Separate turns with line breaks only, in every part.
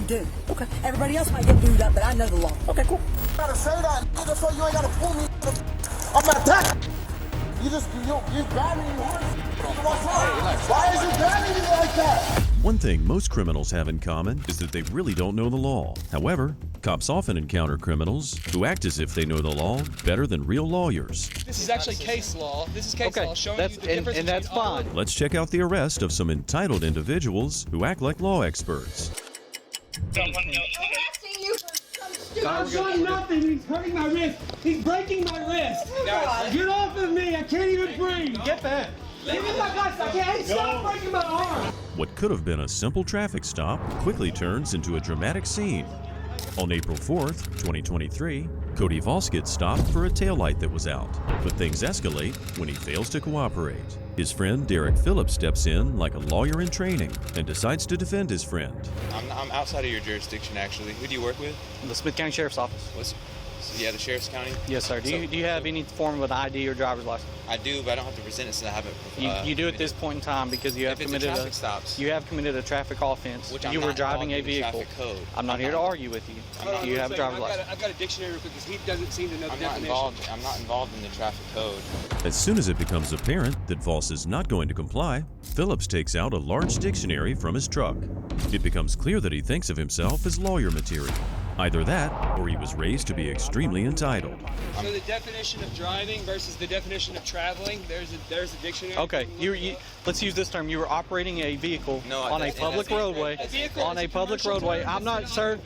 do. Okay. Everybody else might get booed up, but I know the law. Okay, cool.
You gotta say that, nigga, so you ain't gotta pull me on my back. You grabbing me. What's wrong? Why is you grabbing me like that?
One thing most criminals have in common is that they really don't know the law. However, cops often encounter criminals who act as if they know the law better than real lawyers.
This is actually case law. This is case law showing you the difference
and that's fine.
Let's check out the arrest of some entitled individuals who act like law experts.
I'm asking you for some stupid.
I've done nothing. He's hurting my wrist. He's breaking my wrist. Get off of me. I can't even breathe. Get back. Give me my guts. I can't. Stop breaking my arm.
What could have been a simple traffic stop quickly turns into a dramatic scene. On April 4th, 2023, Cody Voss gets stopped for a taillight that was out, but things escalate when he fails to cooperate. His friend Derek Phillips steps in like a lawyer in training and decides to defend his friend.
I'm outside of your jurisdiction, actually. Who do you work with?
The Smith County Sheriff's Office.
Yeah, the Sheriff's County?
Yes, sir. Do you have any form of an ID or driver's license?
I do, but I don't have to present it since I haven't.
You do at this point in time because you have committed a traffic offense.
Which
you were driving a vehicle.
Code.
I'm not here to argue with you. You have a driver's license.
I've got a dictionary real quick because he doesn't seem to know the definition.
I'm not involved in the traffic code.
As soon as it becomes apparent that Voss is not going to comply, Phillips takes out a large dictionary from his truck. It becomes clear that he thinks of himself as lawyer material. Either that, or he was raised to be extremely entitled.
So the definition of driving versus the definition of traveling, there's a dictionary.
Okay, let's use this term. You were operating a vehicle on a public roadway. I'm not, sir.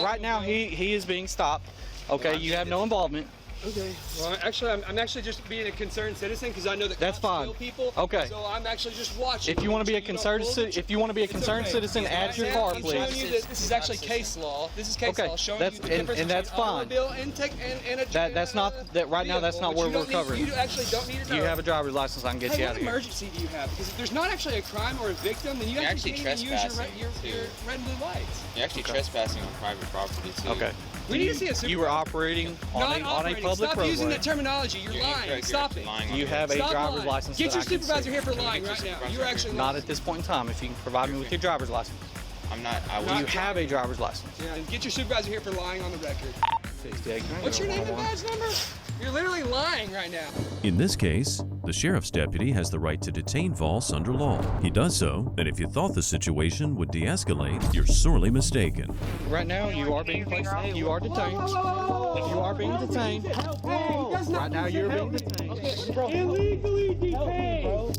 Right now he is being stopped. Okay, you have no involvement.
Okay. Well, actually, I'm actually just being a concerned citizen because I know that
that's fine.
Kill people.
Okay.
So I'm actually just watching.
If you want to be a concerned citizen, add your car, please.
I'm showing you that this is actually case law. This is case law showing you the difference
and that's
between
fine.
automobile and a
That's not that right now. That's not where we're covering.
You actually don't need to know.
You have a driver's license. I can get you out of here.
What emergency do you have? Because if there's not actually a crime or a victim, then you actually can't even use your red and blue lights.
You're actually trespassing on private property too.
Okay.
We need to see a supervisor.
You were operating on a public roadway.
Stop using that terminology. You're lying. Stop it.
You have a driver's license.
Get your supervisor here for lying right now. You're actually
not at this point in time. If you can provide me with your driver's license.
I'm not.
You have a driver's license.
Yeah. And get your supervisor here for lying on the record. What's your name and badge number? You're literally lying right now.
In this case, the sheriff's deputy has the right to detain Voss under law. He does so, and if you thought the situation would de-escalate, you're sorely mistaken.
Right now, you are being placed. You are detained. You are being detained. Right now, you're being detained.
Illegally detained.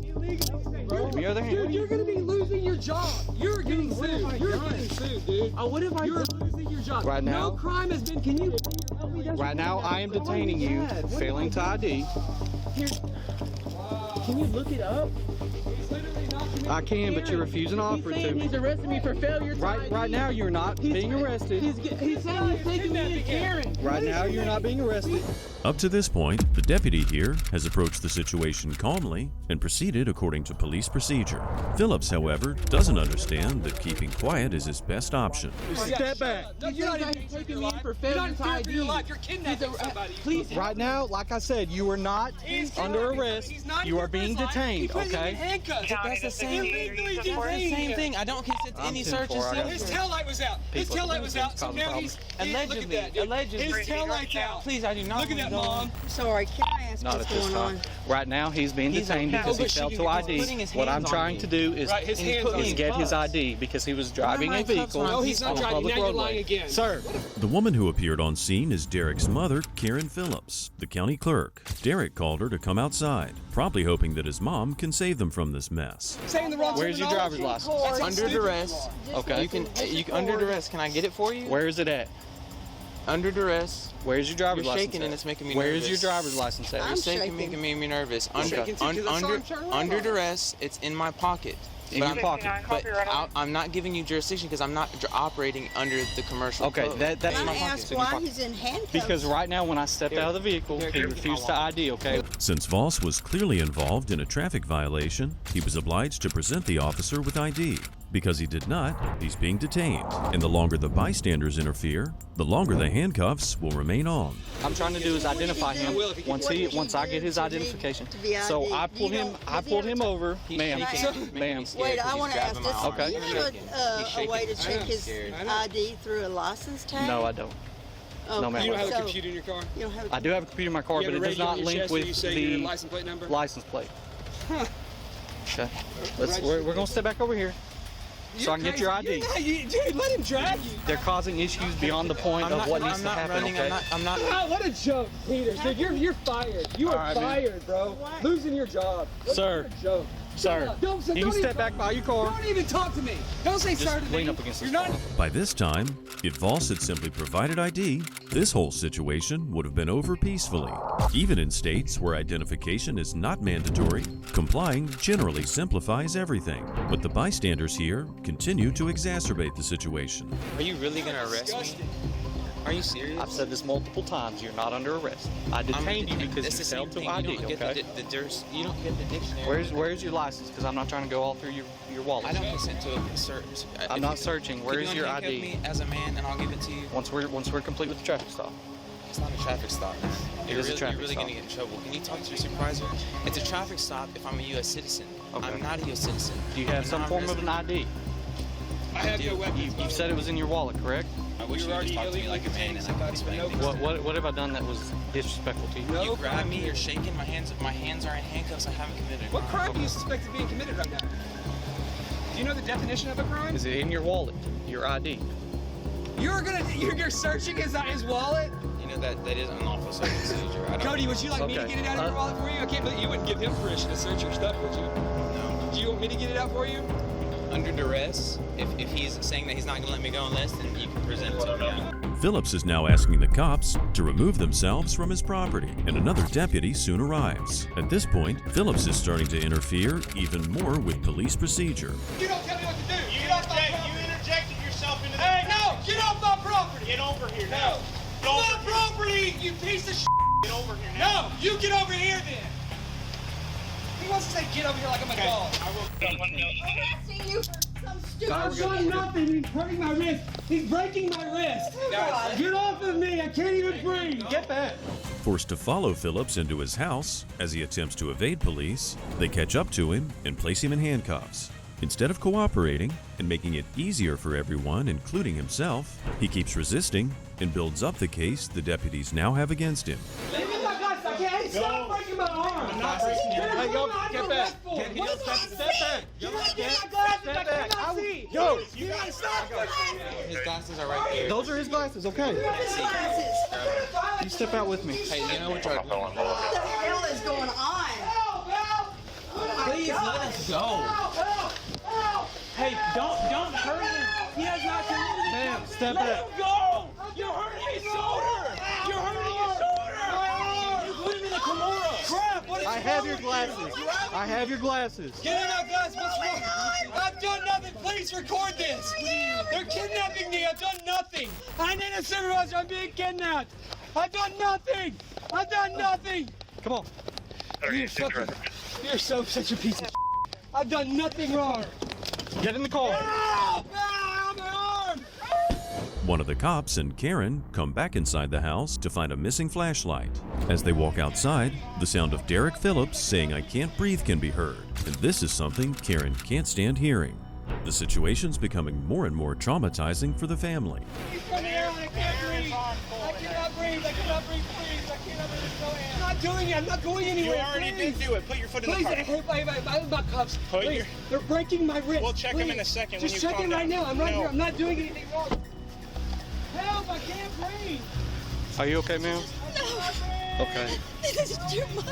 Give me your other hand.
Dude, you're gonna be losing your job. You're getting sued. You're getting sued, dude.
Oh, what if
You're losing your job.
Right now.
No crime has been. Can you?
Right now, I am detaining you, failing to ID.
Can you look it up?
I can, but you're refusing to offer it to me.
He's arresting me for failure.
Right now, you're not being arrested.
He's saying he's taking me to Karen.
Right now, you're not being arrested.
Up to this point, the deputy here has approached the situation calmly and proceeded according to police procedure. Phillips, however, doesn't understand that keeping quiet is his best option.
Step back.
You're not even taking me for failure to ID. You're kidnapping somebody.
Please.
Right now, like I said, you are not under arrest. You are being detained, okay?
That's the same. Illegally detained.
thing. I don't consent to any searches.
His taillight was out. His taillight was out. So now he's
Allegedly.
His taillight's out.
Please, I do not.
Look at that, Mom.
Sorry, can I ask
Not
what's
at this
going on?
time. Right now, he's being detained because he failed to ID. What I'm trying to do is get his ID because he was driving a vehicle
No, he's not
on a
driving.
public
Now you're lying
roadway.
again.
Sir,
The woman who appeared on scene is Derek's mother, Karen Phillips, the county clerk. Derek called her to come outside, probably hoping that his mom can save them from this mess.
Saying the wrong
where's your driver's license?
Under duress.
Okay.
You can under duress. Can I get it for you?
Where is it at?
Under duress.
Where's your driver's
You're
license?
shaking and it's making me
Where's
nervous.
your driver's license at?
You're shaking, making me nervous. Under duress. It's in my pocket.
In your pocket.
But I'm not giving you jurisdiction because I'm not operating under the commercial
Okay,
code.
that's
Can
my
I
pocket.
ask why he's in handcuffs?
Because right now, when I stepped out of the vehicle, he refused to ID, okay?
Since Voss was clearly involved in a traffic violation, he was obliged to present the officer with ID. Because he did not, he's being detained. And the longer the bystanders interfere, the longer the handcuffs will remain on.
I'm trying to do is identify him once I get his identification. So I pulled him over, ma'am.
Wait, I want to ask this.
Okay.
Do you have a way to check his ID through a license tag?
No, I don't. No, ma'am.
You don't have a computer in your car?
You don't have
I do have a computer in my car,
You
but
have
it
a
does
radio
not
on your
link
chest where
with
you say
the
your license plate number?
license plate. Okay. We're gonna step back over here so I can get your ID.
Dude, let him drag you.
They're causing issues beyond the point of what needs to happen. Okay.
Oh, what a joke, Peter. Dude, you're fired. You are fired, bro. Losing your job.
Sir.
What a joke.
Sir, you can step back by your car.
Don't even talk to me. Don't say sir to me.
Lean up against this
You're not.
car.
By this time, if Voss had simply provided ID, this whole situation would have been over peacefully. Even in states where identification is not mandatory, complying generally simplifies everything. But the bystanders here continue to exacerbate the situation.
Are you really gonna arrest me? Are you serious?
I've said this multiple times. You're not under arrest. I detained you because you failed to ID.
You don't get
Okay.
you don't get the dictionary.
Where's your license? Because I'm not trying to go all through your wallet.
I don't consent to a search.
I'm not searching. Where is your
Handcuff
ID?
me as a man, and I'll give it to you.
Once we're complete with the traffic stop.
It's not a traffic stop, man.
It is a traffic
You're really
stop.
gonna get in trouble. Can you talk to your supervisor? It's a traffic stop if I'm a U.S. citizen.
Okay.
I'm not a U.S. citizen.
Do you have some form of an ID?
I have no weapons.
You said it was in your wallet, correct?
I wish you would just talk to me like a man, and I can explain things.
What have I done that was disrespectful to you?
You grab me, you're shaking, my hands are in handcuffs, I haven't committed a
What
crime.
crime do you suspect of being committed right now? Do you know the definition of a crime?
Is it in your wallet? Your ID?
You're searching his wallet?
You know that is unlawful search and seizure. I don't
Cody, would you like me to
Okay.
get it out of your wallet for you? I can't believe you wouldn't give him permission to search your stuff, would you?
know.
Do you want me to get it out for you?
Under duress, if he's saying that he's not gonna let me go unless, then you can present it to me.
Phillips is now asking the cops to remove themselves from his property, and another deputy soon arrives. At this point, Phillips is starting to interfere even more with police procedure.
You don't tell me what to do.
You interjected yourself into the.
Hey, no! Get off my property!
Get over here
No! My property, you piece of shit!
Get over here now.
No! You get over here then! He wants to say get over here like I'm a dog.
harassing you for some stupid
I've done nothing. He's hurting my wrist. He's breaking my wrist.
Guys,
Get off of me. I can't even breathe. Get back.
Forced to follow Phillips into his house as he attempts to evade police, they catch up to him and place him in handcuffs. Instead of cooperating and making it easier for everyone, including himself, he keeps resisting and builds up the case the deputies now have against him.
Give me my guts. I can't. Stop breaking my arm.
I'm not breaking your arm.
Hey, yo, get back.
Step
back. You gotta get my glasses. I cannot see.
Yo,
You gotta stop.
His glasses are right here.
those are his glasses. Okay. You step out with me.
Hey, you know what you're
What the hell is going on?
Please let us go.
Hey, don't hurt him. He has not committed a
Ma'am,
crime.
step
Let
back.
him go. You're hurting his shoulder. You're hurting his shoulder. You put him in a Kimura.
Crap, what is
I have your glasses. I have your glasses.
Get in my guys, what's wrong? I've done nothing, please record this. They're kidnapping me, I've done nothing. I need a supervisor, I'm being kidnapped. I've done nothing. I've done nothing.
Come on.
You're such a piece of shit. I've done nothing wrong.
Get in the car.
Help! Ah, my arm!
One of the cops and Karen come back inside the house to find a missing flashlight. As they walk outside, the sound of Derek Phillips saying "I can't breathe" can be heard, and this is something Karen can't stand hearing. The situation's becoming more and more traumatizing for the family.
Please come here, I can't breathe. I cannot breathe, please. I cannot breathe, no air. I'm not doing it, I'm not going anywhere.
You already did do it. Put your foot in the
Please,
car.
hey, my cuffs.
Put
Please,
your-
they're breaking my wrist.
We'll check 'em in
Please.
a second
Just
when you
check
calm
it right
down.
now. I'm right
No.
here. I'm not doing anything wrong. Help! I can't breathe.
Are you okay, ma'am? Okay.
This is too much.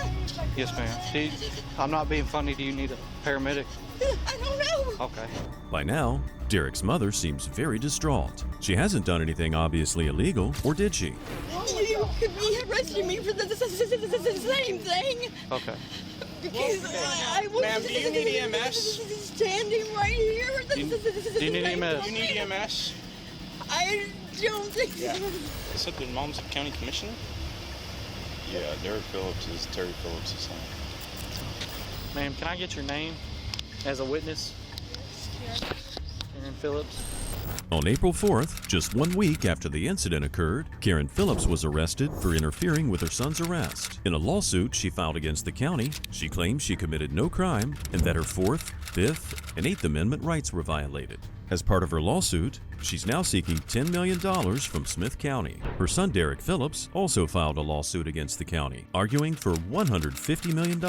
Yes, ma'am. I'm not being funny. Do you need a paramedic?
I don't know.
Okay.
By now, Derek's mother seems very distraught. She hasn't done anything obviously illegal, or did she?
You could be arresting me for the same thing.
Okay.
Because I was
Ma'am, do you need EMS?
standing right here.
Do you need EMS?
You need EMS?
I don't think so.
Is that the mom's county commissioner?
Yeah, Derek Phillips is Terry Phillips' son.
Ma'am, can I get your name as a witness? Karen Phillips.
On April 4th, just 1 week after the incident occurred, Karen Phillips was arrested for interfering with her son's arrest. In a lawsuit she filed against the county, she claims she committed no crime and that her 4th, 5th, and 8th Amendment rights were violated. As part of her lawsuit, she's now seeking $10 million from Smith County. Her son Derek Phillips also filed a lawsuit against the county, arguing for $150 million.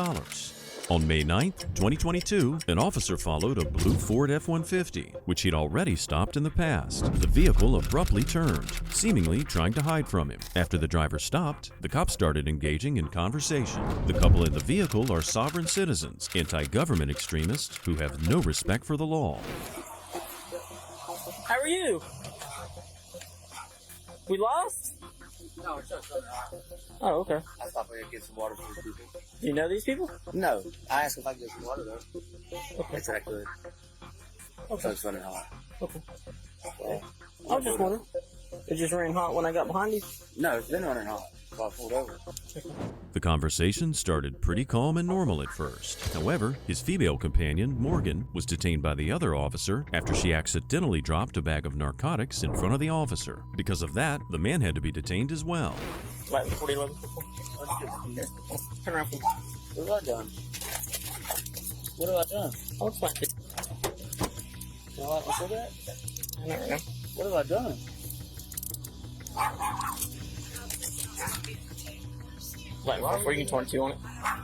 On May 9, 2022, an officer followed a blue Ford F-150, which he'd already stopped in the past. The vehicle abruptly turned, seemingly trying to hide from him. After the driver stopped, the cops started engaging in conversation. The couple in the vehicle are sovereign citizens, anti-government extremists who have no respect for the law.
How are you? We lost?
No, it's just running hot.
Oh, okay.
I stopped to get some water for the people.
You know these people?
No. I asked if I could get some water, though. Okay. They said I could. Okay. So it's running hot.
Okay.
Well,
I was just wondering. It just ran hot when I got behind you?
No, it's been running hot. So I pulled over.
The conversation started pretty calm and normal at first. However, his female companion, Morgan, was detained by the other officer after she accidentally dropped a bag of narcotics in front of the officer. Because of that, the man had to be detained as well.
Like 4011. Turn around.
What have I done? What have I done?
Oh, it's fine.
You want to see that?
I don't know.
What have I done?
Like 422 on it.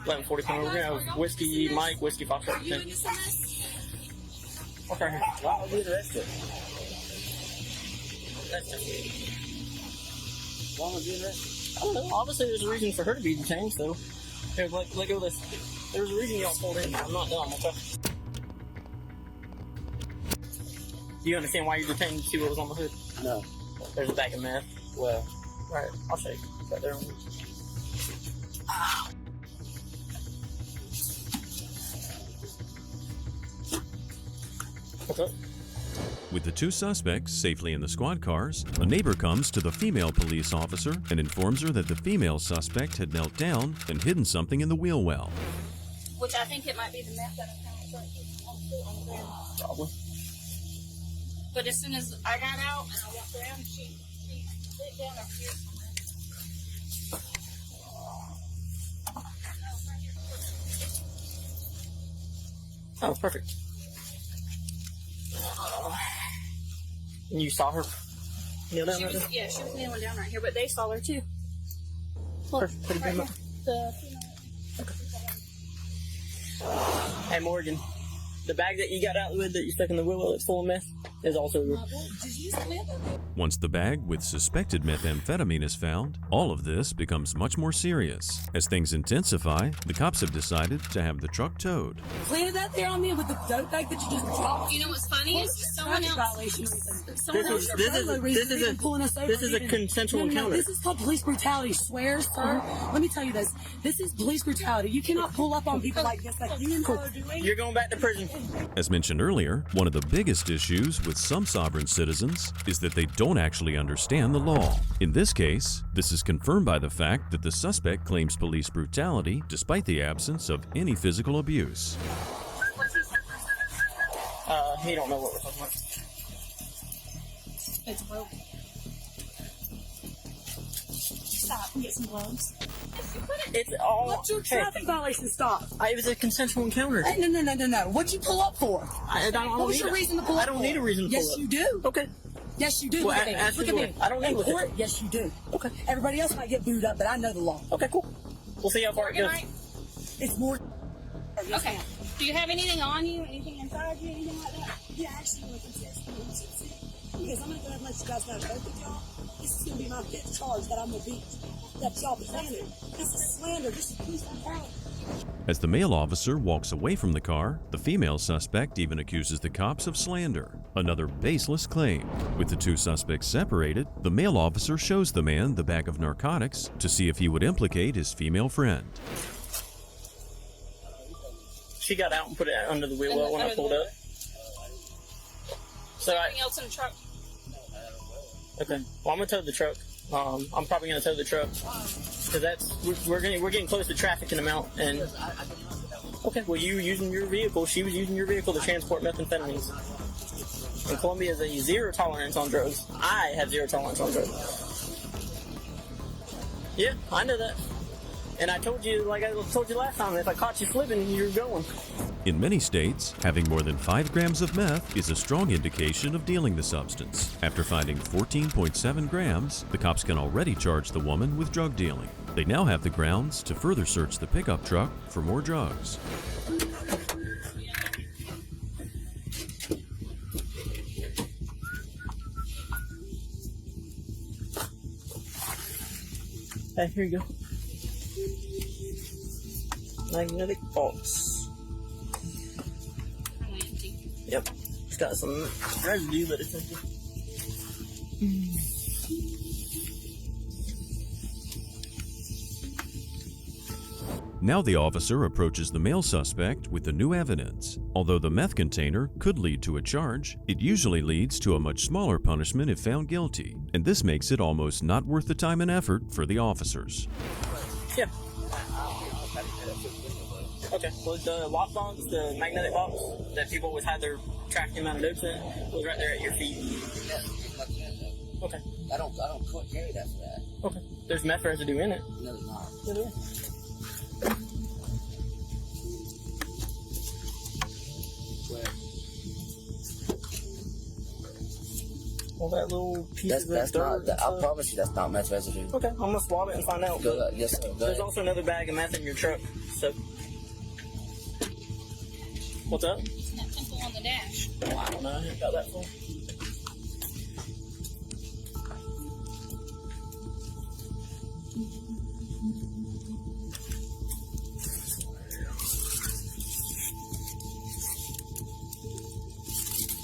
1140 coming over here. I was Whiskey Mike, Whiskey Foxtrot 10. Okay, here.
Why was he arrested?
That's just
Why was he arrested?
I don't know. Obviously, there's a reason for her to be detained, so. Here, let go of this. There's a reason y'all pulled in. I'm not done, okay? Do you understand why you're detained? See what was on the hood?
No.
There's a bag of meth.
Well,
Right, I'll show you. It's right there on the What's up?
With the two suspects safely in the squad cars, a neighbor comes to the female police officer and informs her that the female suspect had knelt down and hidden something in the wheel well.
Which I think it might be the meth that I found on the ground.
Probably.
But as soon as I got out and I walked around, she lit down up here somewhere.
Oh, perfect. And you saw her kneel down right there?
Yeah, she was kneeling down right here, but they saw her too.
Perfect. Put it
Right
in my-
here. The female.
Hey, Morgan. The bag that you got out with that you stuck in the wheel well that's full of meth is also yours.
Did you use the meth?
Once the bag with suspected methamphetamine is found, all of this becomes much more serious. As things intensify, the cops have decided to have the truck towed.
planted that there on me with the dope bag that you just dropped.
You know what's funny is someone
Traffic
else.
violation.
Someone else.
This is a consensual encounter.
This is called police brutality. Swear, sir. Let me tell you this. This is police brutality. You cannot pull up on people like this, like you and her are doing.
You're going back to prison.
As mentioned earlier, one of the biggest issues with some sovereign citizens is that they don't actually understand the law. In this case, this is confirmed by the fact that the suspect claims police brutality despite the absence of any physical abuse.
He don't know what we're talking about.
It's broken. Stop and get some gloves.
It's all.
What's your traffic violation? Stop.
It was a consensual encounter.
Hey, no. What'd you pull up for?
I don't
What was
need
your
it.
reason to pull up
I don't
for?
need a reason to pull
Yes,
up.
you do.
Okay.
Yes, you do.
Well,
Look at me.
ask
Look
me
at
what-
me.
I don't need
In
to look at
court, yes, you do.
Okay.
Everybody else might get booed up, but I know the law.
Okay, cool. We'll see how far it goes.
Right?
It's more. Yes,
Okay.
ma'am.
Do you have anything on you? Anything inside you? Anything like that?
Yeah, actually, I'm going to contest the emergency. Because I'm going to go ahead and let you guys know, both of y'all, this is going to be my 5th charge that I'm going to beat. That y'all presented. This is slander. This is police brutality.
As the male officer walks away from the car, the female suspect even accuses the cops of slander, another baseless claim. With the two suspects separated, the male officer shows the man the bag of narcotics to see if he would implicate his female friend.
She got out and put it under the wheel well when I pulled up. So
Anything else in the truck?
okay. Well, I'm gonna tow the truck. I'm probably gonna tow the truck because we're getting close to traffic in amount. And okay, well, you were using your vehicle. She was using your vehicle to transport methamphetamines.
And Columbia is a zero tolerance on drugs. I have zero tolerance on drugs. Yeah, I know that. And I told you, like I told you last time, if I caught you flipping, you're going.
In many states, having more than 5 grams of meth is a strong indication of dealing the substance. After finding 14.7 grams, the cops can already charge the woman with drug dealing. They now have the grounds to further search the pickup truck for more drugs.
Hey, here you go. Magnetic box. Yep. It's got some residue, but it's empty.
Now the officer approaches the male suspect with the new evidence. Although the meth container could lead to a charge, it usually leads to a much smaller punishment if found guilty, and this makes it almost not worth the time and effort for the officers.
Yeah. Okay, well the lockbox, the magnetic box that people always hide their tracking amount of dopes in, was right there at your feet. Okay.
I don't carry that for that.
Okay. There's meth residue in it.
No, there's not.
Yeah, there is. All that little piece of
that's
dirt.
not. I promise you, that's not meth residue.
Okay, I'm gonna swab it and find out.
Go, yes, sir. Go
There's
ahead.
also another bag of meth in your truck. So, what's up?
That pimple on the dash.
I don't know. I haven't got that far.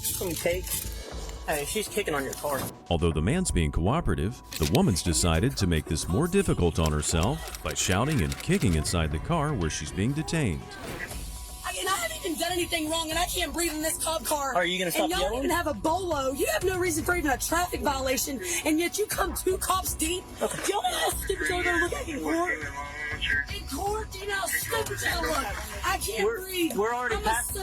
Some cake. Hey, she's kicking on your car.
Although the man's being cooperative, the woman's decided to make this more difficult on herself by shouting and kicking inside the car where she's being detained.
I haven't even done anything wrong, and I can't breathe in this cop car.
Are you gonna stop
And y'all
yelling?
even have a bolo. You have no reason for even a traffic violation, and yet you come 2 cops deep.
Okay.
Do y'all know how stupid y'all gonna look like in court? In court, do you know how stupid y'all look? I can't breathe.
We're already past.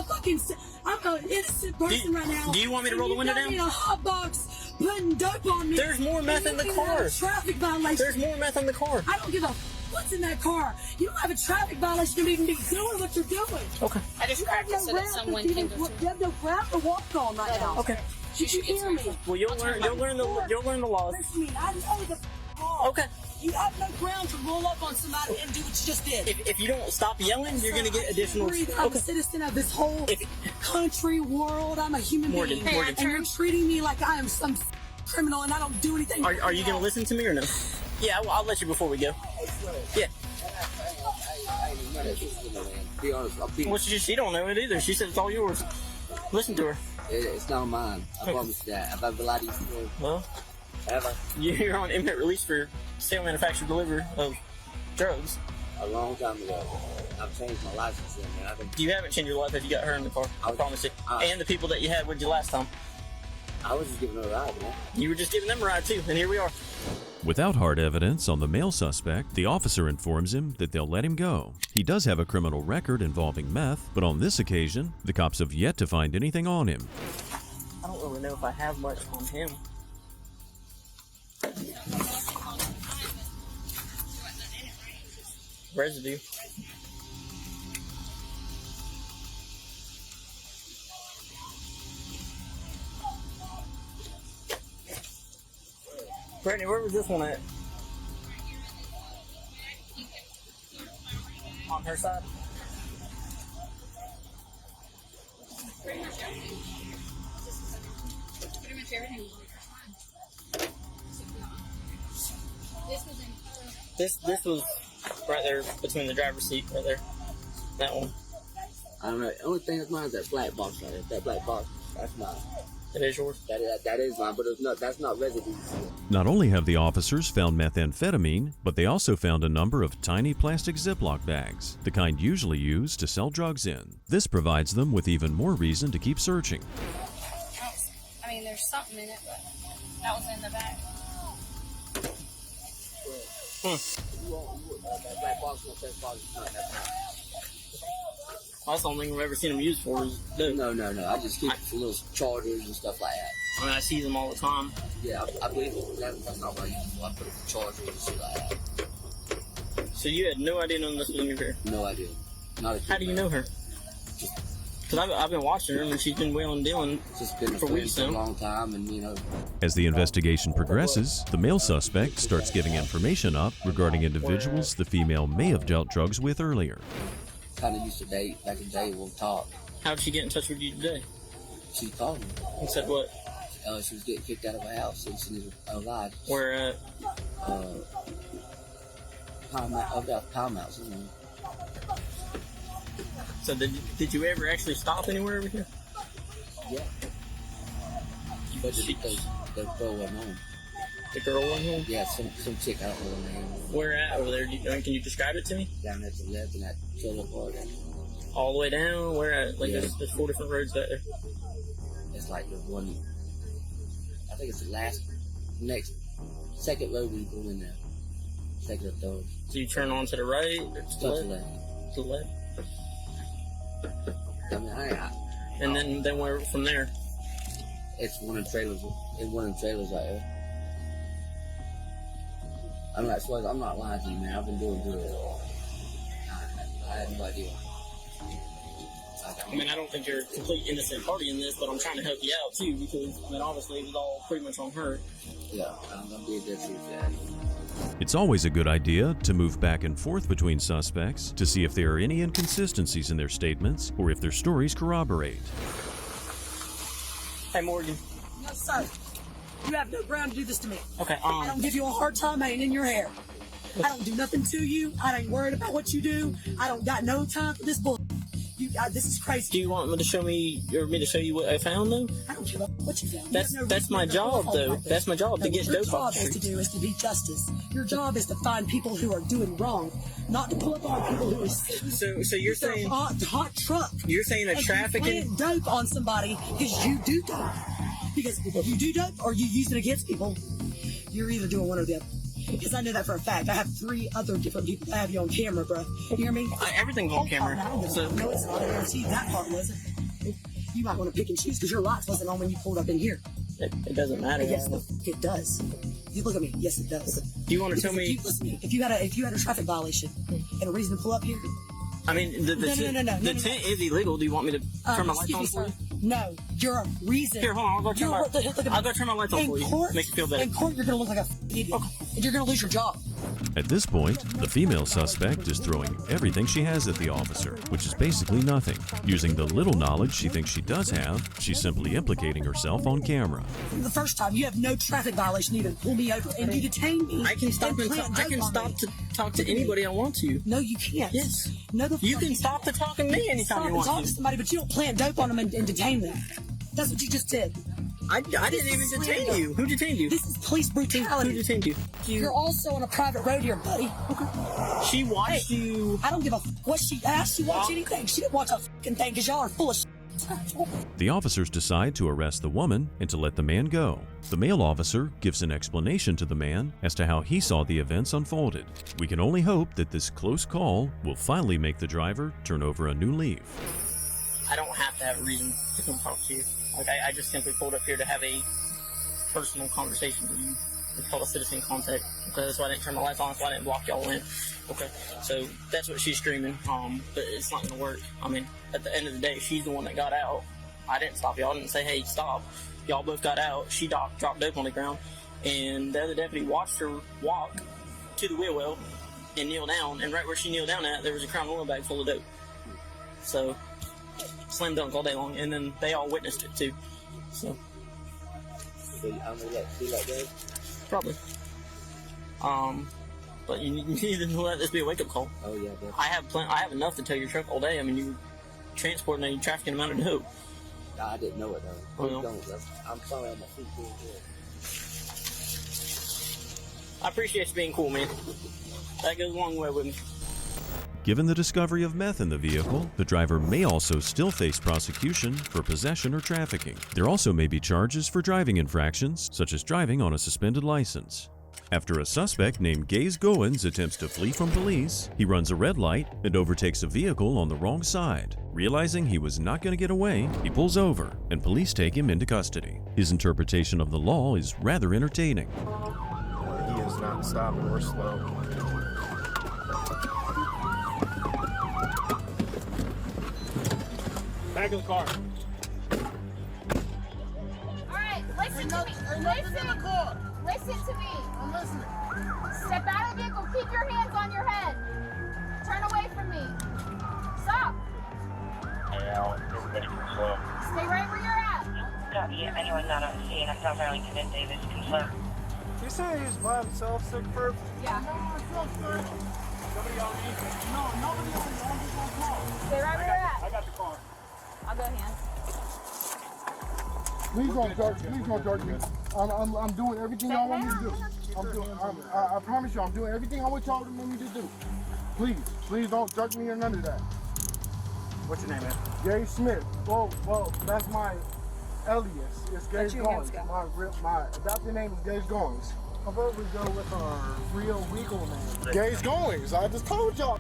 I'm an innocent person right now.
Do you want me to roll the window down?
You got me in a hot box putting dope on me.
There's more meth in the car.
Traffic violation.
There's more meth in the car.
I don't give a what's in that car. You don't have a traffic violation to even be doing what you're doing.
Okay.
I just cracked it so that someone can go
You have no ground to walk on right now.
Okay.
Did you hear me?
Well, you'll learn the laws.
Listen to me. I know the law.
Okay.
You have no ground to roll up on somebody and do what you just did.
If you don't stop yelling, you're gonna get additional.
I'm a citizen of this whole country, world. I'm a human being.
Morgan.
And you're treating me like I am some criminal and I don't do anything.
Are you gonna listen to me or no? Yeah, I'll let you before we go. Yeah.
Be honest.
Well, she don't know it either. She said it's all yours. Listen to her.
It's not mine. I promise you that. Have I ever lied to you before?
Well,
have I?
You're on inmate release for sale, manufacture, delivery of drugs.
A long time ago. I've changed my license in there.
You haven't changed your life if you got her in the car. I promise you. And the people that you had with you last time.
I was just giving her a ride, man.
You were just giving them a ride too, and here we are.
Without hard evidence on the male suspect, the officer informs him that they'll let him go. He does have a criminal record involving meth, but on this occasion, the cops have yet to find anything on him.
I don't really know if I have much on him. Residue. Brittany, where was this one at? On her side?
Pretty much everything.
This was right there between the driver's seat, right there. That one.
I don't know. The only thing that's mine is that black box right there. That black box. That's mine.
It is yours?
That is mine, but that's not residue.
Not only have the officers found methamphetamine, but they also found a number of tiny plastic Ziploc bags, the kind usually used to sell drugs in. This provides them with even more reason to keep searching.
I mean, there's something in it, but that was in the bag.
That black box, that's mine.
Well, that's the only thing I've ever seen them used for is dope.
No. I just keep it for little chargers and stuff like that.
I mean, I see them all the time.
Yeah, I believe it. That's not what I use it for. I put it for chargers and stuff like that.
So you had no idea none of this was in your hair?
No idea. Not a
How do you know her? Because I've been watching her and she's been wheeling and dealing
just been
for weeks
for a
now.
long time, and you know.
As the investigation progresses, the male suspect starts giving information up regarding individuals the female may have dealt drugs with earlier.
Kind of used to date back in the day. We'll talk.
How did she get in touch with you today?
She called me.
And said what?
She was getting kicked out of her house and she was alive.
Where at?
Palm House, you know.
So did you ever actually stop anywhere over here?
Yeah. But the girl wasn't home.
The girl wasn't home?
Yeah, some chick, I don't know her name.
Where at over there? Can you describe it to me?
Down at the left in that trailer park.
All the way down? Where at? Like
Yeah.
there's 4 different roads back there.
It's like the one, I think it's the second road we go in there. Second or third.
So you turn on to the right or to the left? To the left.
I mean,
And then where from there?
it's one of the trailers. It's one of the trailers right there. I'm not lying to you, man. I've been doing good. I had no idea.
I mean, I don't think you're a complete innocent party in this, but I'm trying to help you out too because, I mean, obviously it was all pretty much on her.
Yeah, I'm gonna be a good truth, yeah.
It's always a good idea to move back and forth between suspects to see if there are any inconsistencies in their statements or if their stories corroborate.
Hey, Morgan.
No, sir. You have no ground to do this to me.
Okay,
I don't give you a hard time. I ain't in your hair. I don't do nothing to you. I ain't worried about what you do. I don't got no time for this bull. This is crazy.
Do you want me to show you what I found though?
I don't care about what you found.
That's my job though. That's my job to get dope off the
Your job is to
streets.
do is to be justice. Your job is to find people who are doing wrong, not to pull up on people who are
So you're saying
hot truck.
You're saying a
and
trafficking
you plant dope on somebody because you do dope. Because if you do dope or you use it against people, you're either doing one or the other. Because I know that for a fact. I have 3 other different people that have you on camera, bro. You hear me?
Everything's on camera.
So no, it's not. I guarantee that part wasn't. You might want to pick and choose because your lights wasn't on when you pulled up in here.
It doesn't matter.
Yes, it does. You look at me. Yes, it does.
Do you want to tell me?
If you had a traffic violation and a reason to pull up here.
I mean, the tent is illegal. Do you want me to turn my lights on for you?
No, you're a reason.
Here, hold on. I'll go turn my lights on for you. Make you feel better.
In court, you're going to look like a idiot. And you're going to lose your job.
At this point, the female suspect is throwing everything she has at the officer, which is basically nothing. Using the little knowledge she thinks she does have, she's simply implicating herself on camera.
The first time, you have no traffic violation even. Pull me over and you detain me.
I can stop to talk to anybody I want to.
No, you can't.
Yes.
No,
you can stop to talking to me anytime you want
talk to somebody, but you don't plant dope on them and detain them. That's what you just did.
I didn't even detain you. Who detained you?
This is police brutality.
Who detained you?
You're also on a private road here, buddy. Okay.
She watched you.
I don't give a what she asked. She watched anything. She didn't watch a fucking thing because y'all are full of shit.
The officers decide to arrest the woman and to let the man go. The male officer gives an explanation to the man as to how he saw the events unfolded. We can only hope that this close call will finally make the driver turn over a new leaf.
I don't have to have a reason to come talk to you. Like, I just simply pulled up here to have a personal conversation with you. It's called a citizen contact. Okay, that's why I didn't turn my lights on, that's why I didn't block y'all in. Okay, so that's what she's screaming, but it's not gonna work. I mean, at the end of the day, she's the one that got out. I didn't stop y'all, I didn't say, hey, stop. Y'all both got out. She dropped dope on the ground, and the other deputy watched her walk to the wheel well and kneel down, and right where she kneeled down at, there was a Crown Royal bag full of dope. So, slam dunk all day long, and then they all witnessed it too. So
I'm gonna see like that.
probably. But you need to let this be a wake-up call.
Oh yeah, definitely.
I have enough to tow your truck all day. I mean, you transporting a trafficking amount of dope.
I didn't know it though.
Well,
I'm sorry, I'm a feet being here.
I appreciate you being cool, man. That goes a long way with me.
Given the discovery of meth in the vehicle, the driver may also still face prosecution for possession or trafficking. There also may be charges for driving infractions, such as driving on a suspended license. After a suspect named Gaze Goins attempts to flee from police, he runs a red light and overtakes a vehicle on the wrong side. Realizing he was not going to get away, he pulls over and police take him into custody. His interpretation of the law is rather entertaining.
He is not stopping, we're slow.
Back in the car.
Alright, listen to me. Listen to me.
I'm listening.
Step out of the vehicle. Keep your hands on your head. Turn away from me. Stop.
Hey, Al, everybody confirm.
Stay right where you're at.
Yeah, anyone not on scene. I found Arlington and Davis confirm.
You say he was by himself, sick perp?
Yeah.
Somebody on me?
No, nobody on me. I'm just gonna call.
Stay right where you're at.
I got the car.
I'll go hands.
Please don't judge me. I'm doing everything y'all want me to do. I promise you, I'm doing everything I want y'all to want me to do. Please don't judge me or none of that.
What's your name, man?
Gary Smith. Well, that's my alias. It's Gage Goins. My adopted name is Gage Goins. How about we go with our real legal name? Gage Goins. I just told y'all.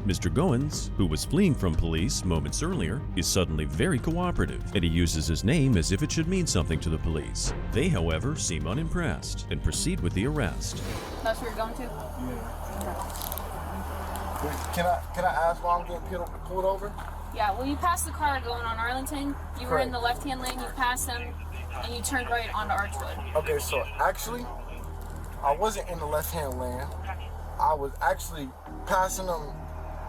Mr. Goins, who was fleeing from police moments earlier, is suddenly very cooperative, and he uses his name as if it should mean something to the police. They, however, seem unimpressed and proceed with the arrest.
That's where you're going to?
Yeah. Can I ask why I'm getting pulled over?
Yeah, well, you passed the car going on Arlington. You were in the left-hand lane, you passed them, and you turned right onto Archwood.
Okay, so actually, I wasn't in the left-hand lane. I was actually passing them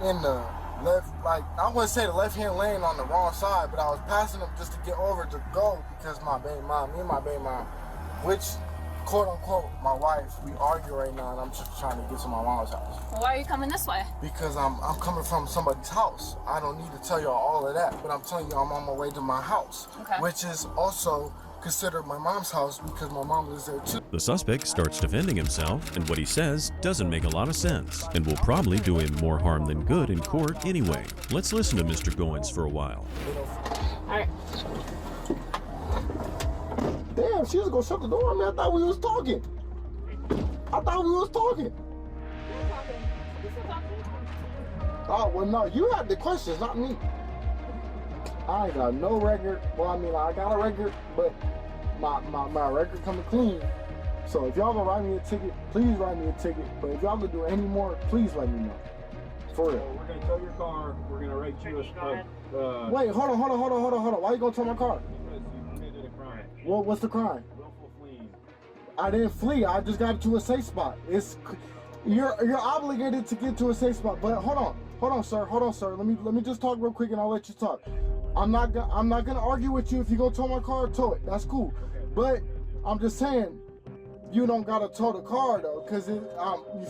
in the left, like, I wouldn't say the left-hand lane on the wrong side, but I was passing them just to get over to go because me and my baby mom, which, quote-unquote, my wife, we argue right now, and I'm just trying to get to my mom's house.
Well, why are you coming this way?
Because I'm coming from somebody's house. I don't need to tell y'all all of that, but I'm telling you I'm on my way to my house, which is also considered my mom's house because my mom lives there too.
The suspect starts defending himself, and what he says doesn't make a lot of sense, and will probably do him more harm than good in court anyway. Let's listen to Mr. Goins for a while.
Alright.
Damn, she was gonna shut the door on me. I thought we was talking. Oh, well, no, you had the questions, not me. I ain't got no record. Well, I mean, I got a record, but my record coming clean. So if y'all gonna write me a ticket, please write me a ticket. But if y'all gonna do any more, please let me know. For real.
So we're gonna tow your car. We're gonna rate you a.
Wait, hold on. Why you gonna tow my car?
Because you committed a crime.
Well, what's the crime?
Willful fleeing.
I didn't flee. I just got to a safe spot. You're obligated to get to a safe spot. But hold on, sir. Let me just talk real quick, and I'll let you talk. I'm not gonna argue with you. If you go tow my car, tow it. That's cool. But I'm just saying, you don't gotta tow the car though, cause you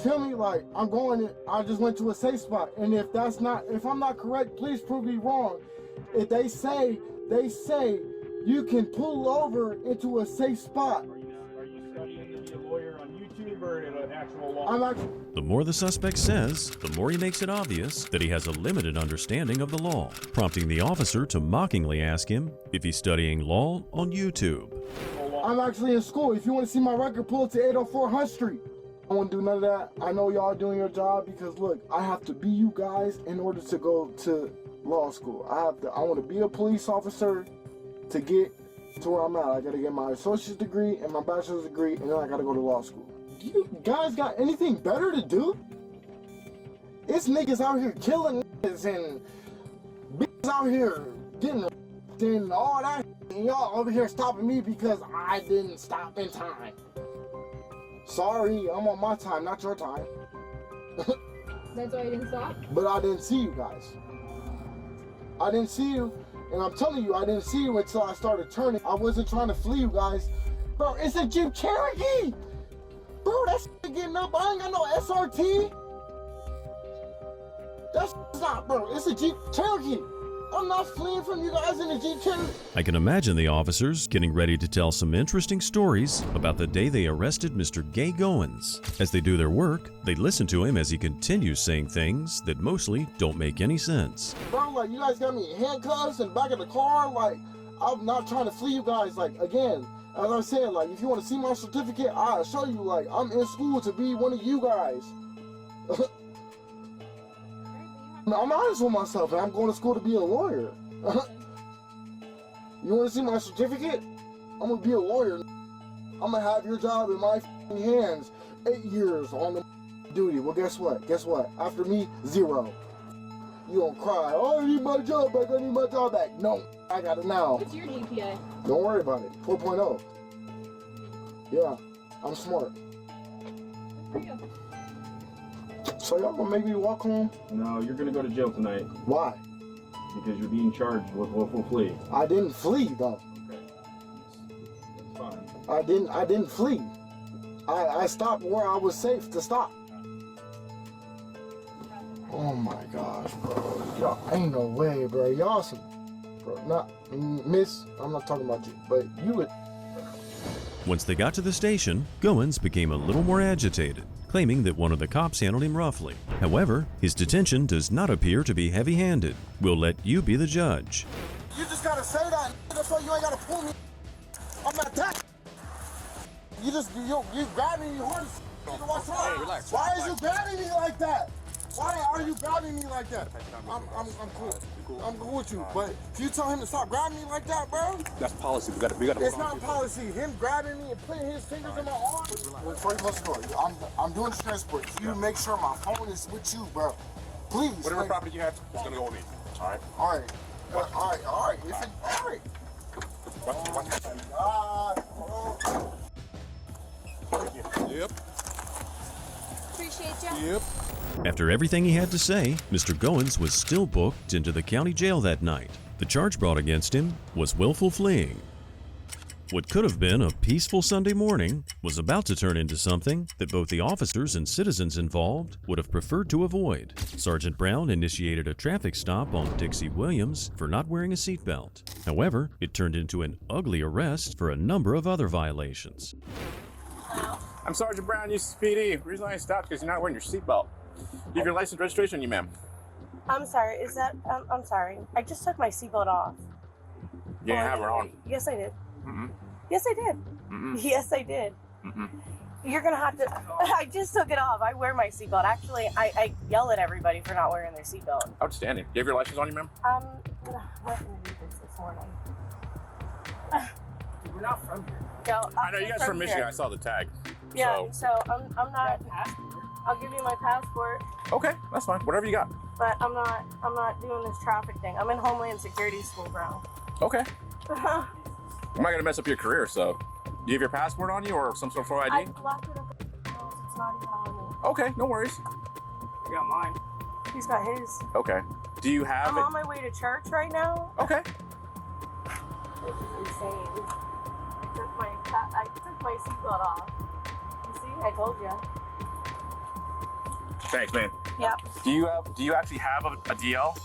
feel me? Like I just went to a safe spot, and if I'm not correct, please prove me wrong. If they say you can pull over into a safe spot.
Are you studying to be a lawyer on YouTube or in an actual law?
The more the suspect says, the more he makes it obvious that he has a limited understanding of the law, prompting the officer to mockingly ask him if he's studying law on YouTube.
I'm actually in school. If you want to see my record, pull it to 804 Hunt Street. I won't do none of that. I know y'all are doing your job because look, I have to be you guys in order to go to law school. I want to be a police officer to get to where I'm at. I gotta get my associate's degree and my bachelor's degree, and then I gotta go to law school. You guys got anything better to do? It's niggas out here killing niggas and bitches out here getting and all that, and y'all over here stopping me because I didn't stop in time. Sorry, I'm on my time, not your time.
That's why you didn't stop?
But I didn't see you guys. I didn't see you, and I'm telling you, I didn't see you until I started turning. I wasn't trying to flee you guys. Bro, it's a Jeep Cherokee! Bro, that's getting up. I ain't got no SRT. That's not, bro. It's a Jeep Cherokee. I'm not fleeing from you guys in a Jeep Cherokee.
I can imagine the officers getting ready to tell some interesting stories about the day they arrested Mr. Gay Goins. As they do their work, they listen to him as he continues saying things that mostly don't make any sense.
Bro, like, you guys got me in handcuffs and back of the car. Like, I'm not trying to flee you guys. Like, again, As I said, like, if you want to see my certificate, I'll show you, like, I'm in school to be one of you guys. I'm honest with myself, and I'm going to school to be a lawyer. You want to see my certificate? I'm going to be a lawyer. I'm going to have your job in my hands. 8 years on the duty. Well, guess what? Guess what? After me, 0. You don't cry, oh, I need my job back, I need my job back. No, I got it now.
What's your GPA?
Don't worry about it. 4.0. Yeah, I'm smart. So y'all gonna make me walk home?
No, you're gonna go to jail tonight.
Why?
Because you're being charged with willful flee.
I didn't flee though.
Okay. That's fine.
I didn't flee. I stopped where I was safe to stop. Oh my gosh, bro. Y'all ain't no way, bro. Y'all some, bro. Not, miss, I'm not talking about you, but you would.
Once they got to the station, Goins became a little more agitated, claiming that one of the cops handled him roughly. However, his detention does not appear to be heavy-handed. We'll let you be the judge.
You just gotta say that, so you ain't gotta pull me. I'm not that. You grabbing me hard. What's wrong?
Hey, relax.
Why is you grabbing me like that? Why are you grabbing me like that? I'm cool. I'm cool with you. But if you tell him to stop grabbing me like that, bro.
That's policy. We got.
It's not policy. Him grabbing me and putting his fingers in my arm. Before you close the door, I'm doing the transport. You make sure my phone is with you, bro. Please.
Whatever property you have, it's gonna go with me. All right.
All right. All right. All right. Oh my God.
Yep.
Appreciate you.
Yep.
After everything he had to say, Mr. Goins was still booked into the county jail that night. The charge brought against him was willful fleeing. What could have been a peaceful Sunday morning was about to turn into something that both the officers and citizens involved would have preferred to avoid. Sergeant Brown initiated a traffic stop on Dixie Williams for not wearing a seatbelt. However, it turned into an ugly arrest for a number of other violations.
I'm Sergeant Brown, UCPD. The reason I stopped because you're not wearing your seatbelt. You have your license registration on you, ma'am.
I'm sorry, is that, I'm sorry. I just took my seatbelt off.
You didn't have her on.
Yes, I did.
Mm-mm.
Yes, I did.
Mm-mm.
Yes, I did.
Mm-mm.
You're gonna have to, I just took it off. I wear my seatbelt. Actually, I yell at everybody for not wearing their seatbelt.
Outstanding. Do you have your license on you, ma'am?
Let me read this morning.
We're not from here.
No,
I know you guys from Michigan. I saw the tag.
Yeah, so I'm not, I'll give you my passport.
Okay, that's fine. Whatever you got.
But I'm not doing this traffic thing. I'm in Homeland Security School, bro.
Okay. I'm not gonna mess up your career, so. Do you have your passport on you or some sort of ID?
I left it at the house. It's not even on me.
Okay, no worries.
I got mine.
He's got his.
Okay. Do you have
I'm on my way to church right now.
Okay.
This is insane. I took my seatbelt off. You see, I told you.
Thanks, man.
Yep.
Do you actually have a DL?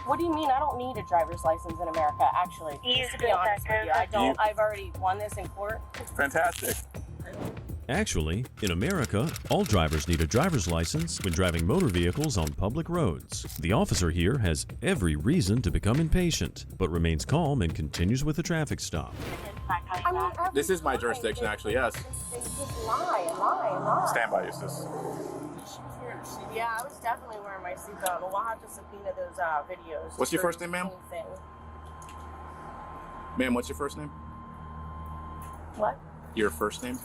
What do you mean? I don't need a driver's license in America, actually. Just to be honest with you, I don't. I've already won this in court.
Fantastic.
Actually, in America, all drivers need a driver's license when driving motor vehicles on public roads. The officer here has every reason to become impatient, but remains calm and continues with the traffic stop.
I mean,
This is my jurisdiction, actually, yes.
They just lie.
Stand by, Eustace.
Yeah, I was definitely wearing my seatbelt. We'll have to subpoena those videos.
What's your first name, ma'am? Ma'am, what's your first name?
What?
Your first name?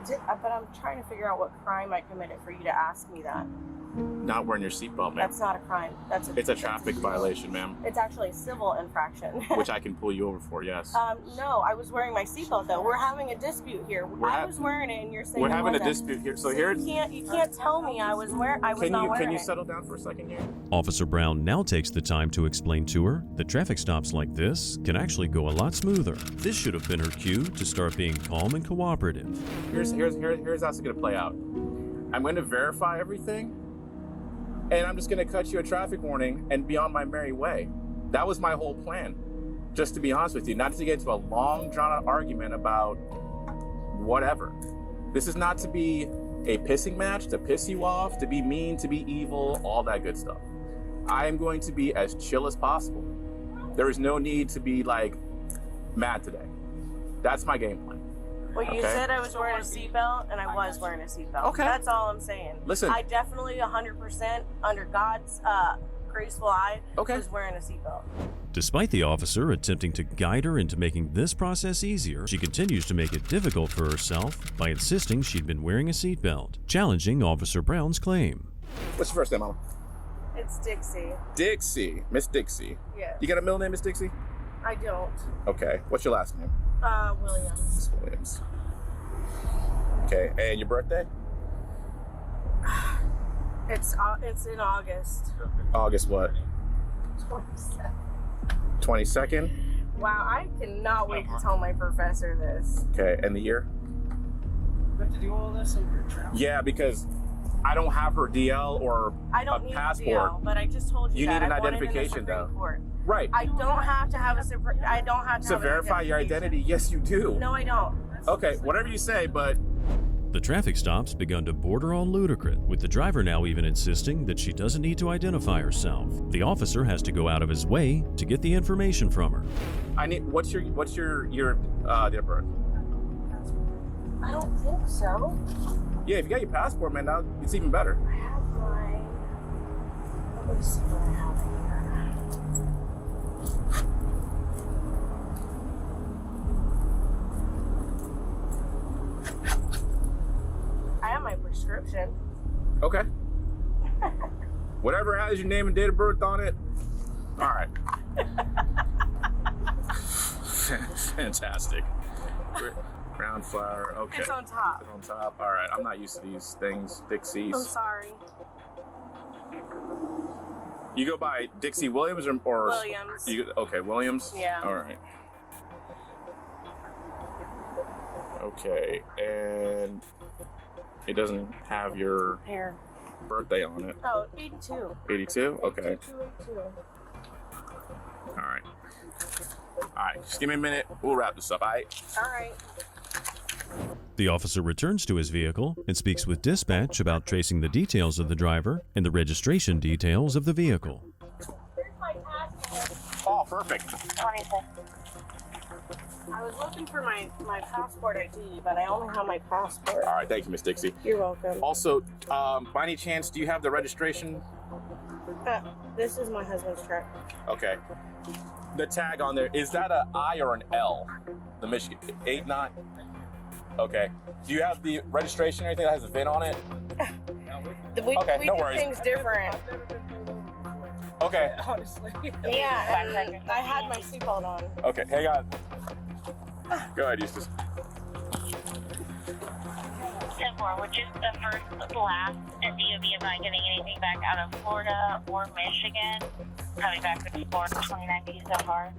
But I'm trying to figure out what crime I committed for you to ask me that.
Not wearing your seatbelt, ma'am.
That's not a crime.
It's a traffic violation, ma'am.
It's actually a civil infraction.
Which I can pull you over for, yes.
No, I was wearing my seatbelt though. We're having a dispute here. I was wearing it, and you're saying
we're having a dispute here. So here,
you can't tell me I was not wearing it.
Can you settle down for a second here?
Officer Brown now takes the time to explain to her that traffic stops like this can actually go a lot smoother. This should have been her cue to start being calm and cooperative.
Here's how it's going to play out. I'm going to verify everything, and I'm just going to cut you a traffic warning and be on my merry way. That was my whole plan, just to be honest with you, not to get into a long, drawn-out argument about whatever. This is not to be a pissing match, to piss you off, to be mean, to be evil, all that good stuff. I am going to be as chill as possible. There is no need to be, like, mad today. That's my game plan.
Well, you
Okay.
said I was wearing a seatbelt, and I was wearing a seatbelt.
Okay.
That's all I'm saying.
Listen.
I definitely 100% under God's graceful eye was wearing a seatbelt.
Despite the officer attempting to guide her into making this process easier, she continues to make it difficult for herself by insisting she'd been wearing a seatbelt, challenging Officer Brown's claim.
What's your first name, Mama?
It's Dixie.
Dixie. Miss Dixie.
Yes.
You got a middle name, Miss Dixie?
I don't.
Okay. What's your last name?
Williams.
Miss Williams. Okay. And your birthday?
It's in August.
August what?
27.
22nd?
Wow, I cannot wait to tell my professor this.
Okay. And the year?
You have to do all this in your travel?
Yeah, because I don't have her DL or
I don't
a
need
passport.
a DL, but I just told you
You
that.
need an
I wanted
identification,
in the
though.
Supreme Court.
Right.
I don't have to have I don't have to
To
have an
verify your identity, yes, you do.
No, I don't.
Okay, whatever you say, but
The traffic stop's begun to border on ludicrous, with the driver now even insisting that she doesn't need to identify herself. The officer has to go out of his way to get the information from her.
I need. What's your date of birth?
I don't think so.
Yeah, if you got your passport, man, it's even better.
I have mine. Let me see what I have here. I have my prescription.
Okay. Whatever has your name and date of birth on it. All right. Fantastic. Ground flower. Okay.
It's on top.
It's on top. All right. I'm not used to these things. Dixie's.
I'm sorry.
You go by Dixie Williams or
Williams.
Okay, Williams.
Yeah.
All right. Okay, and it doesn't have your
Here.
birthday on it.
Oh, 82.
82? Okay.
82.
All right. All right, just give me a minute. We'll wrap this up, all right?
All right.
The officer returns to his vehicle and speaks with dispatch about tracing the details of the driver and the registration details of the vehicle.
Oh, perfect.
26. I was looking for my passport ID, but I only have my passport.
All right, thank you, Miss Dixie.
You're welcome.
Also, by any chance, do you have the registration?
This is my husband's truck.
Okay. The tag on there, is that an I or an L? The Michigan 89? Okay. Do you have the registration or anything that has a VIN on it?
We
no
do
worries.
things different.
Okay.
Honestly. Yeah, and I had my seatbelt on.
Okay, hang on. Go ahead, Eustace.
10-4, which is the first blast, and do you be about getting anything back out of Florida or Michigan? Coming back with Florida 29B so far.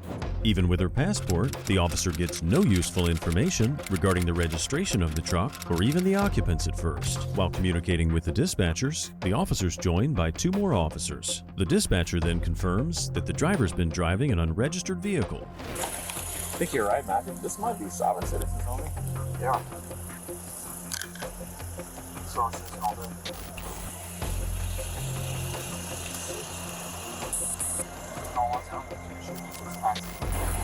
Even with her passport, the officer gets no useful information regarding the registration of the truck or even the occupants at first. While communicating with the dispatchers, the officer's joined by 2 more officers. The dispatcher then confirms that the driver's been driving an unregistered vehicle.
I think you're right, Matt. This might be sovereign citizens only. Yeah. Sovereign citizen all day.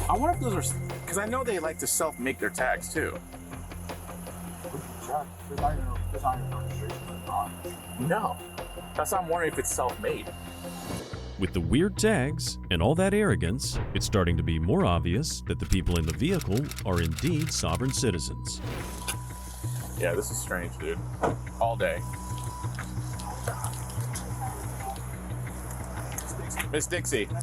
I wonder if those are, because I know they like to self-make their tags too. No. That's why I'm wondering if it's self-made.
With the weird tags and all that arrogance, it's starting to be more obvious that the people in the vehicle are indeed sovereign citizens.
Yeah, this is strange, dude. All day. Miss Dixie.
I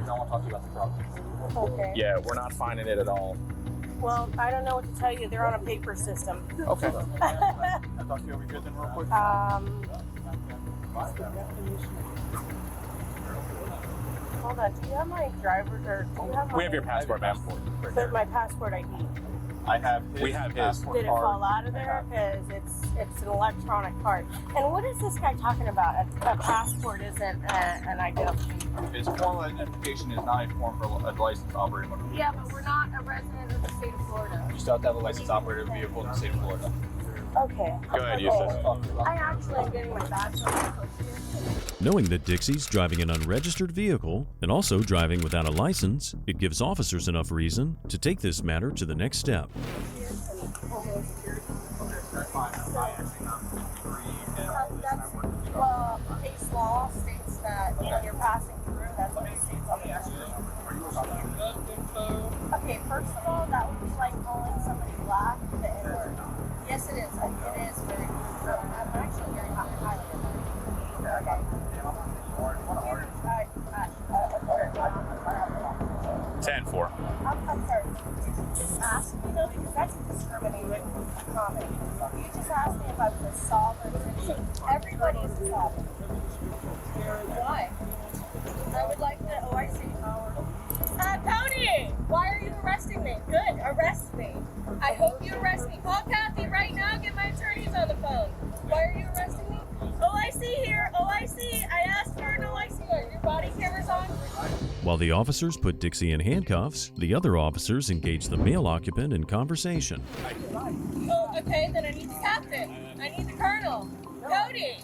don't want to talk to you about the problem.
Okay.
Yeah, we're not finding it at all.
Well, I don't know what to tell you. They're on a paper system.
Okay.
I talk to you over here then real quick.
Hold on. Do you have my driver's or do you have my?
We have your passport, ma'am.
But my passport ID.
I have his.
We have his.
passport
Did it
card.
fall out of there? Because it's an electronic card. And what is this guy talking about? A passport isn't an identity.
His formal identification is not a form for a licensed operator.
Yeah, but we're not a resident of the state of Florida.
You still have to have a licensed operator vehicle in the state of Florida.
Okay.
Go ahead, Eustace.
I actually am getting my bachelor's associate.
Knowing that Dixie's driving an unregistered vehicle and also driving without a license, it gives officers enough reason to take this matter to the next step.
Well, case law states that if you're passing through, that's what it states on the street. Okay, first of all, that would be like calling somebody black the N-word. Yes, it is. It is very true. I'm actually very highly okay.
10-4.
I'm sorry. Did you just ask me though? Because that's a discriminating comment. You just asked me if I was a sovereign citizen. Everybody is a sovereign. Why? I would like the OIC. Tony! Why are you arresting me? Good, arrest me. I hope you arrest me. Call Kathy right now. Get my attorneys on the phone. Why are you arresting me? OIC here. OIC. I asked for an OIC. Are your body cameras on?
While the officers put Dixie in handcuffs, the other officers engaged the male occupant in conversation.
Oh, okay, then I need the captain. I need the colonel. Cody!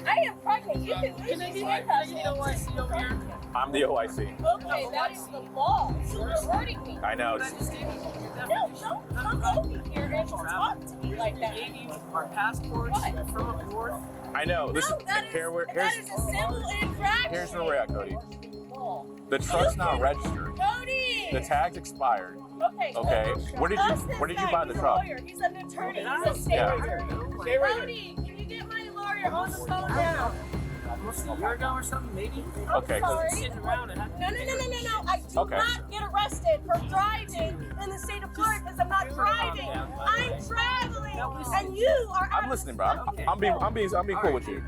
I am pregnant. You can lose these handcuffs. OIC over here.
I'm the OIC.
Okay, that is the law. You're hurting me.
I know.
No, don't come over here and talk to me like that.
Our passports from abroad.
I know.
No,
Listen,
that is a civil infraction.
here's where we're at, Cody. The truck's not registered.
Cody!
The tag's expired.
Okay.
Where did you buy the truck?
He's an attorney. He's a state attorney. Cody, can you get my lawyer on the phone now?
A year ago or something, maybe?
Okay.
Sorry.
Sitting around and
No. I do not get arrested for driving in the state of Florida because I'm not driving. I'm traveling, and you are.
I'm listening, bro. I'm being cool with you.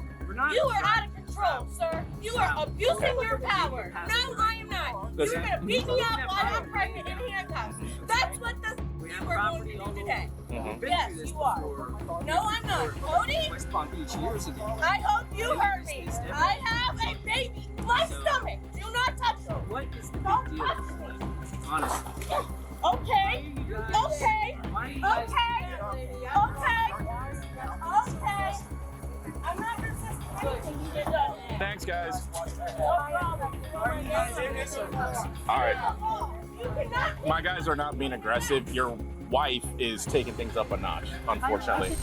You are out of control, sir. You are abusing your power. No, I am not. You're gonna beat me up while I'm pregnant in handcuffs. That's what you are going to do today. Yes, you are. No, I'm not. Cody? I hope you hurt me. I have a baby. My stomach. Do not touch me.
What is the
Don't
big deal?
touch me.
Honestly.
Okay. I'm not resisting anything you get done.
Thanks, guys.
No problem.
All right.
You cannot.
My guys are not being aggressive. Your wife is taking things up a notch, unfortunately.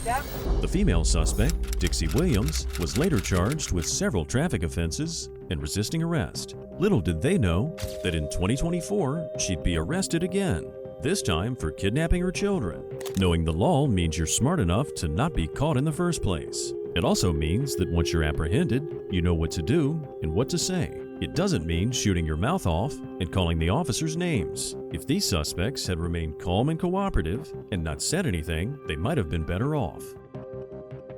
The female suspect, Dixie Williams, was later charged with several traffic offenses and resisting arrest. Little did they know that in 2024, she'd be arrested again, this time for kidnapping her children. Knowing the law means you're smart enough to not be caught in the first place. It also means that once you're apprehended, you know what to do and what to say. It doesn't mean shooting your mouth off and calling the officers names. If these suspects had remained calm and cooperative and not said anything, they might have been better off.